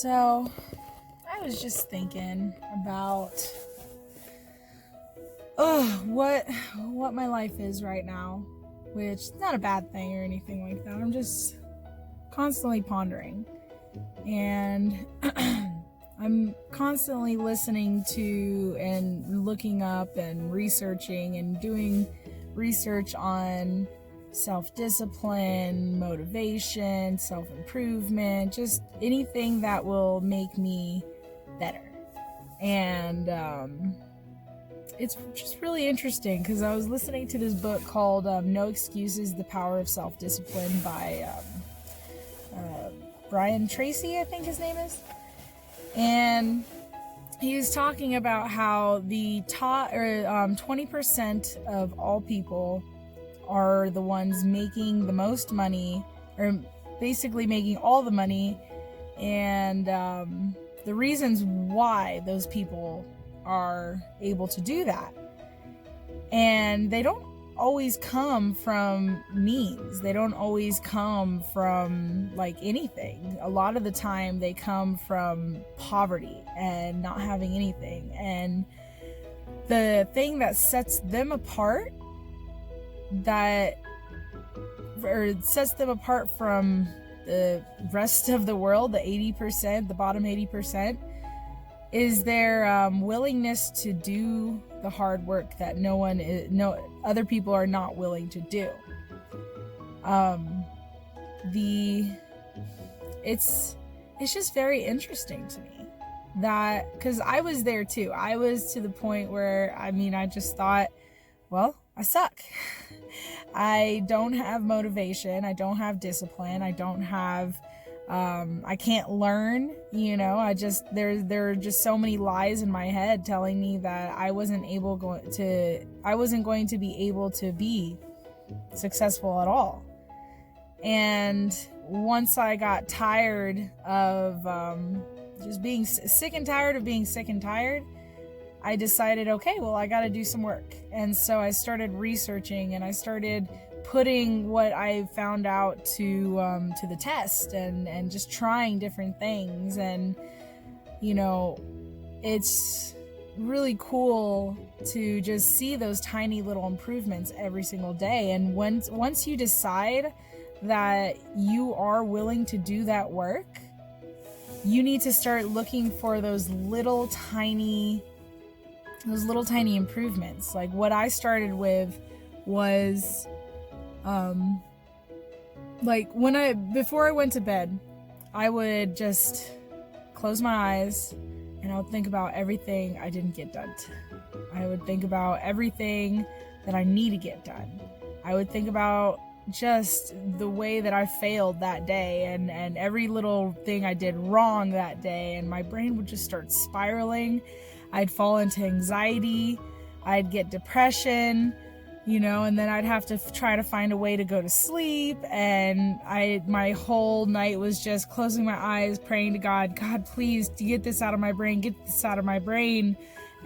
So, I was just thinking about what my life is right now, which is not a bad thing or anything like that. I'm just constantly pondering. And I'm constantly listening to and looking up and researching and doing research on self-discipline, motivation, self-improvement, just anything that will make me better. And it's just really interesting because I was listening to this book called No Excuses, The Power of Self-Discipline by Brian Tracy, I think his name is. And he was talking about how the top 20% of all people are the ones making the most money, or basically making all the money, and the reasons why those people are able to do that. And they don't always come from means. They don't always come from like anything. A lot of the time they come from poverty and not having anything. And the thing that sets them apart sets them apart from the rest of the world, the 80%, the bottom 80%, is their willingness to do the hard work that other people are not willing to do. It's just very interesting to me that, because I was there too. I was to the point where, I just thought, well, I suck. I don't have motivation. I don't have discipline. I don't have, I can't learn, there are just so many lies in my head telling me that I wasn't going to be able to be successful at all. And once I got tired of, just being sick and tired of being sick and tired, I decided, okay, well, I got to do some work. And so I started researching and I started putting what I found out to the test and just trying different things. And, it's really cool to just see those tiny little improvements every single day. And once you decide that you are willing to do that work, you need to start looking for those little tiny improvements. Like what I started with was before I went to bed, I would just close my eyes and I would think about everything I didn't get done. I would think about everything that I need to get done. I would think about just the way that I failed that day and every little thing I did wrong that day, and my brain would just start spiraling. I'd fall into anxiety, I'd get depression, and then I'd have to try to find a way to go to sleep. And my whole night was just closing my eyes, praying to God, please get this out of my brain,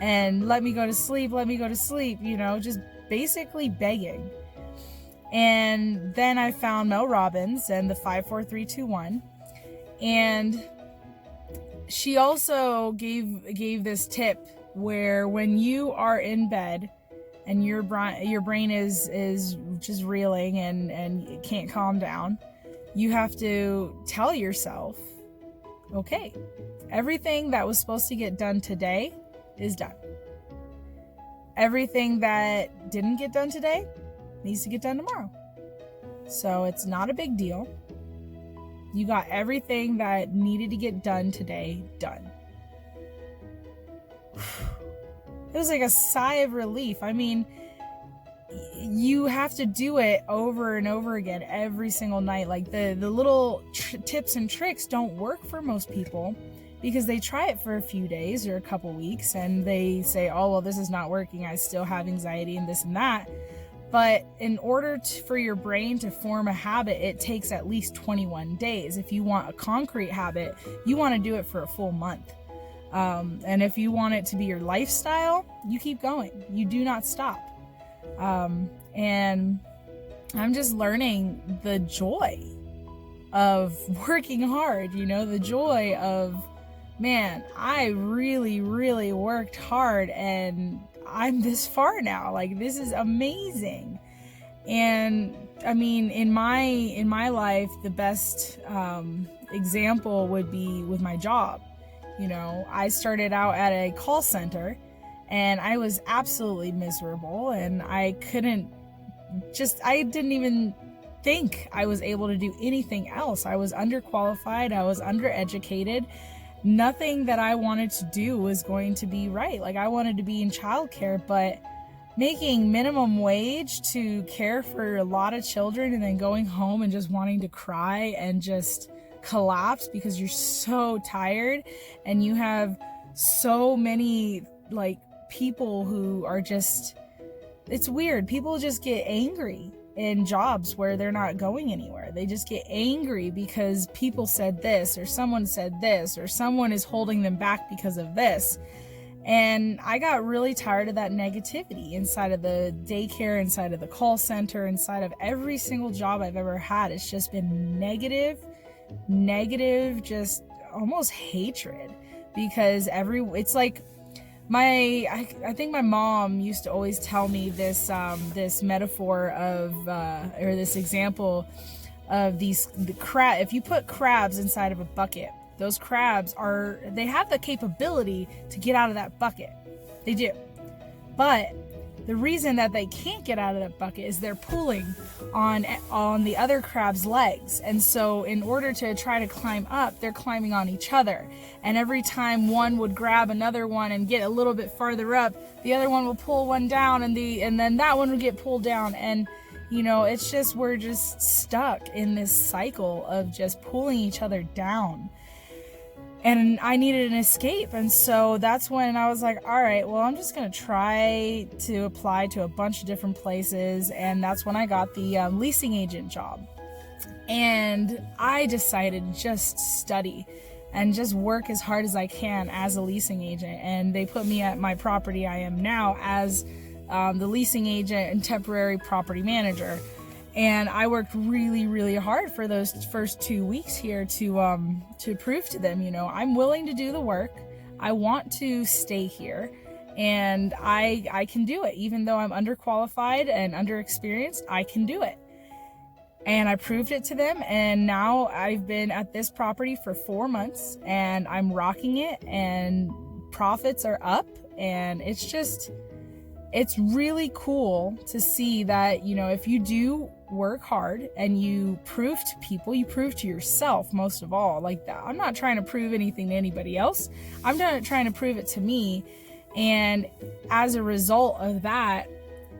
and let me go to sleep, just basically begging. And then I found Mel Robbins and the 5-4-3-2-1, and she also gave this tip where when you are in bed and your brain is just reeling and it can't calm down, you have to tell yourself, okay, everything that was supposed to get done today is done. Everything that didn't get done today needs to get done tomorrow. So it's not a big deal. You got everything that needed to get done today done. It was like a sigh of relief. You have to do it over and over again every single night. Like the little tips and tricks don't work for most people because they try it for a few days or a couple weeks and they say, oh, well, this is not working. I still have anxiety and this and that. But in order for your brain to form a habit, it takes at least 21 days. If you want a concrete habit, you want to do it for a full month. And if you want it to be your lifestyle, you keep going. You do not stop. And I'm just learning the joy of working hard, the joy of, man, I really, really worked hard and I'm this far now. Like, this is amazing. And I mean, in my life, the best example would be with my job. I started out at a call center and I was absolutely miserable, and I didn't even think I was able to do anything else. I was underqualified, I was undereducated. Nothing that I wanted to do was going to be right. Like, I wanted to be in childcare, but making minimum wage to care for a lot of children and then going home and just wanting to cry and just collapse because you're so tired and you have so many people who are just, it's weird. People just get angry in jobs where they're not going anywhere. They just get angry because people said this, or someone said this, or someone is holding them back because of this. And I got really tired of that negativity inside of the daycare, inside of the call center, inside of every single job I've ever had. It's just been negative, just almost hatred, because it's like I think my mom used to always tell me this this metaphor of or this example of the crab. If you put crabs inside of a bucket, those crabs they have the capability to get out of that bucket. They do. But the reason that they can't get out of that bucket is they're pulling on the other crab's legs. And so in order to try to climb up, they're climbing on each other. And every time one would grab another one and get a little bit farther up, the other one will pull one down, and then that one would get pulled down. And it's just, we're just stuck in this cycle of just pulling each other down. And I needed an escape. And so that's when I was like, all right, well, I'm just going to try to apply to a bunch of different places. And that's when I got the leasing agent job. And I decided to just study and just work as hard as I can as a leasing agent. And they put me at my property I am now as the leasing agent and temporary property manager. And I worked really, really hard for those first 2 weeks here to prove to them, I'm willing to do the work. I want to stay here, and I can do it. Even though I'm underqualified and underexperienced, I can do it. And I proved it to them, and now I've been at this property for 4 months, and I'm rocking it, and profits are up, and it's really cool to see that, if you do work hard and you prove to people, you prove to yourself most of all. Like, that, I'm not trying to prove anything to anybody else. I'm not trying to prove it to me. And as a result of that,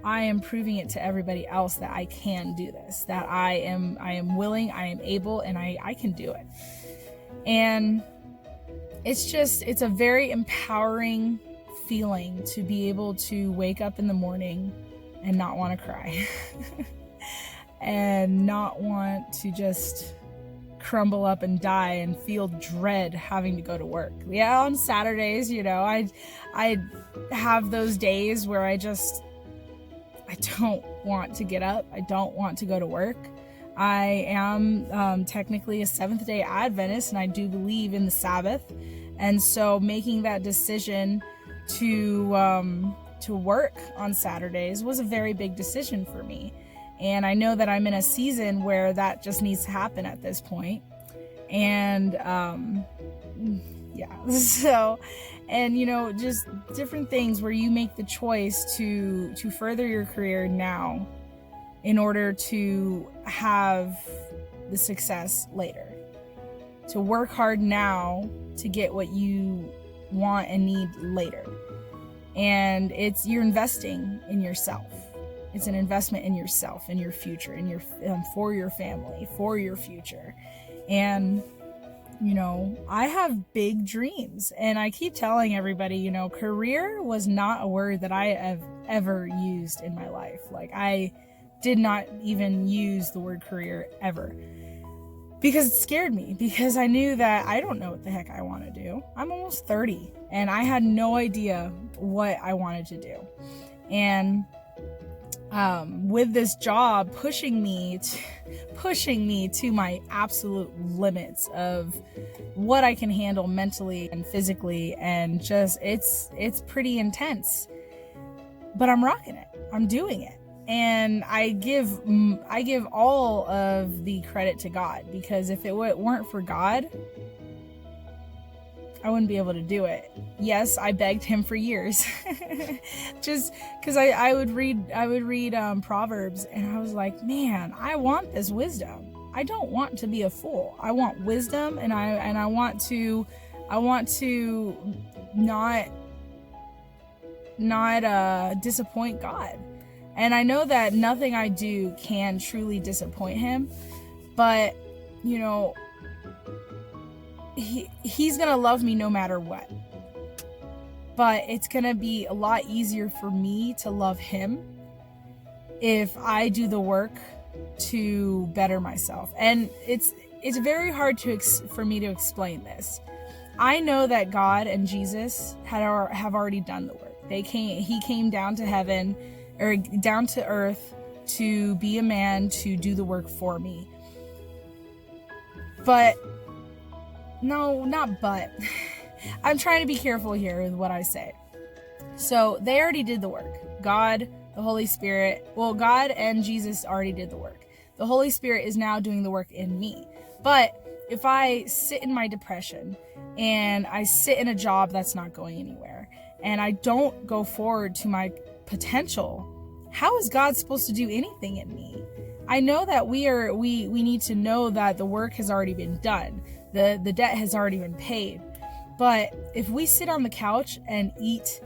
I am proving it to everybody else that I can do this, that I am willing, I am able, and I can do it. And it's a very empowering feeling to be able to wake up in the morning and not want to cry and not want to just crumble up and die and feel dread having to go to work. Yeah, on Saturdays, I have those days where I don't want to get up. I don't want to go to work. I am technically a Seventh-day Adventist, and I do believe in the Sabbath. And so making that decision to work on Saturdays was a very big decision for me. And I know that I'm in a season where that just needs to happen at this point. And so, and just different things where you make the choice to further your career now in order to have the success later. To work hard now to get what you want and need later. And you're investing in yourself. It's an investment in yourself, in your future, in your for your family, for your future. And I have big dreams, and I keep telling everybody, career was not a word that I have ever used in my life. Like, I did not even use the word career ever, because it scared me, because I knew that I don't know what the heck I want to do. I'm almost 30, and I had no idea what I wanted to do. And with this job pushing me to my absolute limits of what I can handle mentally and physically, and just it's pretty intense, but I'm rocking it. I'm doing it. And I give all of the credit to God, because if it weren't for God, I wouldn't be able to do it. Yes, I begged him for years, just because I would read Proverbs, and I was like, man, I want this wisdom. I don't want to be a fool. I want wisdom, and I want to not disappoint God. And I know that nothing I do can truly disappoint him, but you know, he's gonna love me no matter what. But it's gonna be a lot easier for me to love him if I do the work to better myself. And it's very hard for me to explain this. I know that God and Jesus have already done the work. He came down to heaven, or down to earth, to be a man, to do the work for me. But no, not but. I'm trying to be careful here with what I say. So they already did the work. God, the Holy Spirit, God and Jesus already did the work. The Holy Spirit is now doing the work in me. But if I sit in my depression, and I sit in a job that's not going anywhere, and I don't go forward to my potential, how is God supposed to do anything in me? I know that we need to know that the work has already been done. The debt has already been paid. But if we sit on the couch and eat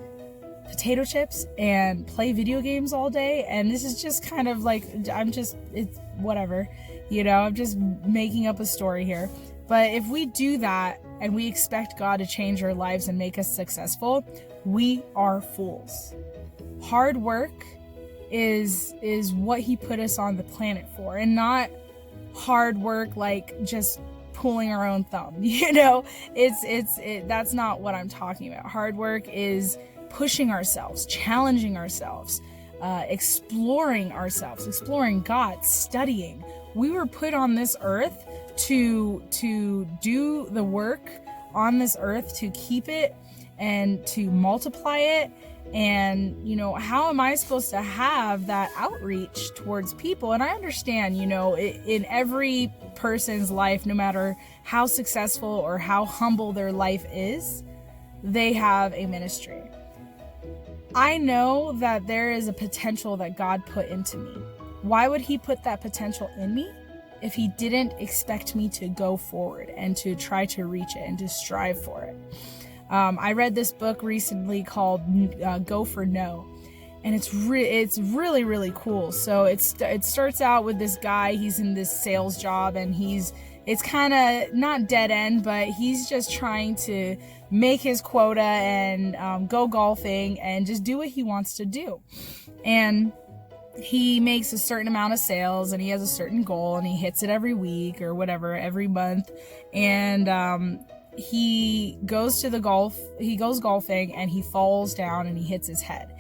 potato chips and play video games all day, and this is just kind of like, it's whatever, I'm just making up a story here. But if we do that and we expect God to change our lives and make us successful, we are fools. Hard work is what he put us on the planet for, and not hard work like just pulling our own thumb. That's not what I'm talking about. Hard work is pushing ourselves, challenging ourselves, exploring God, studying. We were put on this earth to do the work on this earth, to keep it and to multiply it. And how am I supposed to have that outreach towards people? And I understand, in every person's life, no matter how successful or how humble their life is, they have a ministry. I know that there is a potential that God put into me. Why would he put that potential in me if he didn't expect me to go forward and to try to reach it and to strive for it? I read this book recently called Go for No, and it's really, really cool. So it starts out with this guy. He's in this sales job, and it's kind of not dead end, but he's just trying to make his quota and go golfing and just do what he wants to do. And he makes a certain amount of sales, and he has a certain goal, and he hits it every week or whatever, every month. And he goes golfing, and he falls down and he hits his head.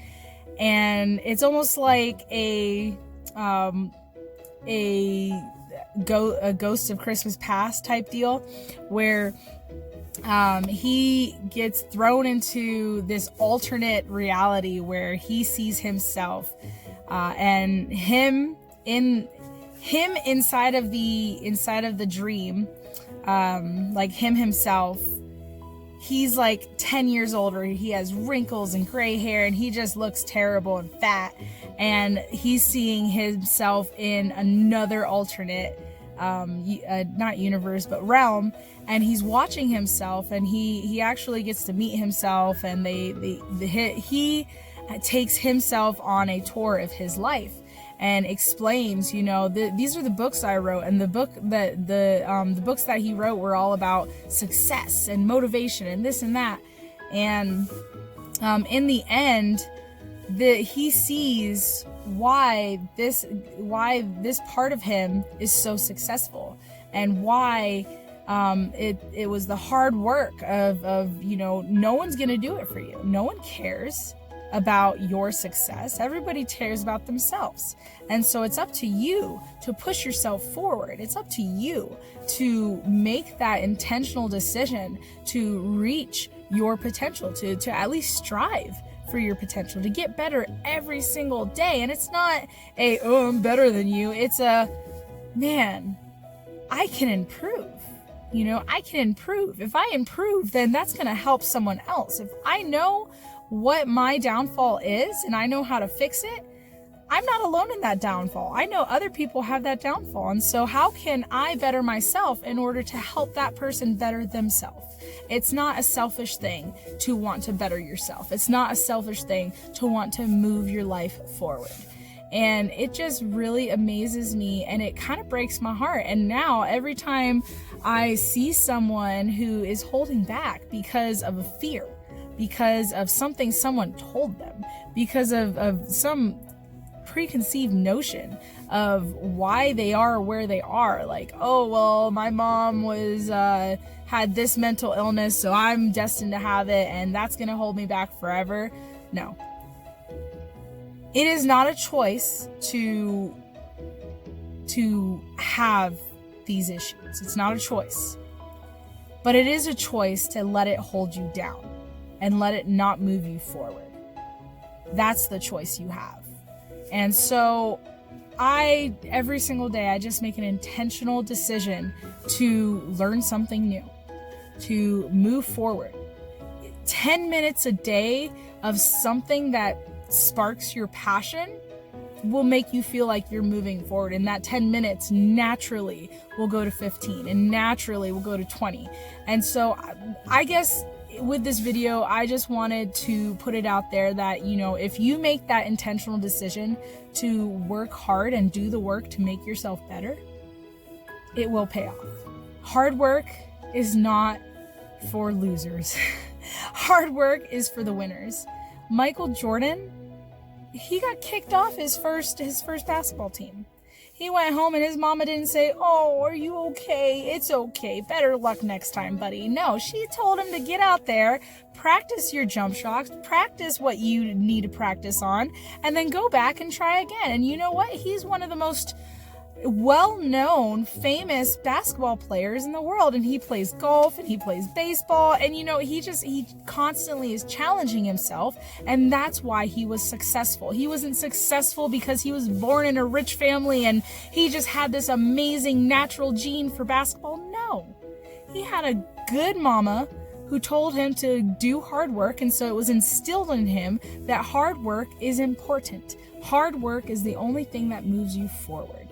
And it's almost like a Ghost of Christmas Past type deal, where he gets thrown into this alternate reality where he sees himself, and him inside of the dream, like him himself, he's like 10 years older. He has wrinkles and gray hair, and he just looks terrible and fat. And he's seeing himself in another alternate, not universe, but realm. And he's watching himself, and he actually gets to meet himself. And he takes himself on a tour of his life and explains, these are the books I wrote, and the books that he wrote were all about success and motivation and this and that. And in the end, he sees why this part of him is so successful, and why it was the hard work of no one's gonna do it for you. No one cares. about your success. Everybody cares about themselves. And so it's up to you to push yourself forward. It's up to you to make that intentional decision to reach your potential, to at least strive for your potential, to get better every single day. And it's not oh, I'm better than you. It's man, I can improve. I can improve. If I improve, then that's going to help someone else. If I know what my downfall is and I know how to fix it, I'm not alone in that downfall. I know other people have that downfall. And so how can I better myself in order to help that person better themselves? It's not a selfish thing to want to better yourself. It's not a selfish thing to want to move your life forward. And it just really amazes me, and it kind of breaks my heart. And now every time I see someone who is holding back because of a fear, because of something someone told them, because of some preconceived notion of why they are where they are, like, oh, well, my mom was had this mental illness, so I'm destined to have it, and that's gonna hold me back forever. No. It is not a choice to have these issues. It's not a choice. But it is a choice to let it hold you down and let it not move you forward. That's the choice you have. And so every single day, I just make an intentional decision to learn something new, to move forward. 10 minutes a day of something that sparks your passion will make you feel like you're moving forward, and that 10 minutes naturally will go to 15 and naturally will go to 20. And so I guess with this video, I just wanted to put it out there that, if you make that intentional decision to work hard and do the work to make yourself better, it will pay off. Hard work is not for losers. Hard work is for the winners. Michael Jordan, he got kicked off his first basketball team. He went home and his mama didn't say, oh, are you okay? It's okay. Better luck next time, buddy. No, she told him to get out there, practice your jump shots, practice what you need to practice on, and then go back and try again. And you know what? He's one of the most well-known, famous basketball players in the world, and he plays golf and he plays baseball, and he constantly is challenging himself, and that's why he was successful. He wasn't successful because he was born in a rich family and he just had this amazing natural gene for basketball. No, he had a good mama who told him to do hard work, and so it was instilled in him that hard work is important. Hard work is the only thing that moves you forward.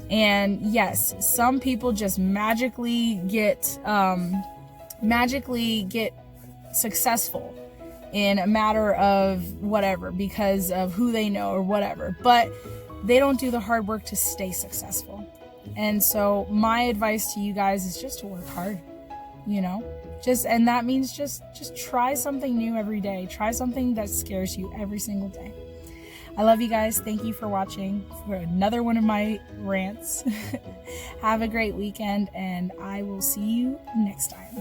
And yes, some people just magically get successful in a matter of whatever because of who they know or whatever, but they don't do the hard work to stay successful. And so my advice to you guys is just to work hard, and that means just try something new every day. Try something that scares you every single day. I love you guys. Thank you for watching for another one of my rants. Have a great weekend, and I will see you next time.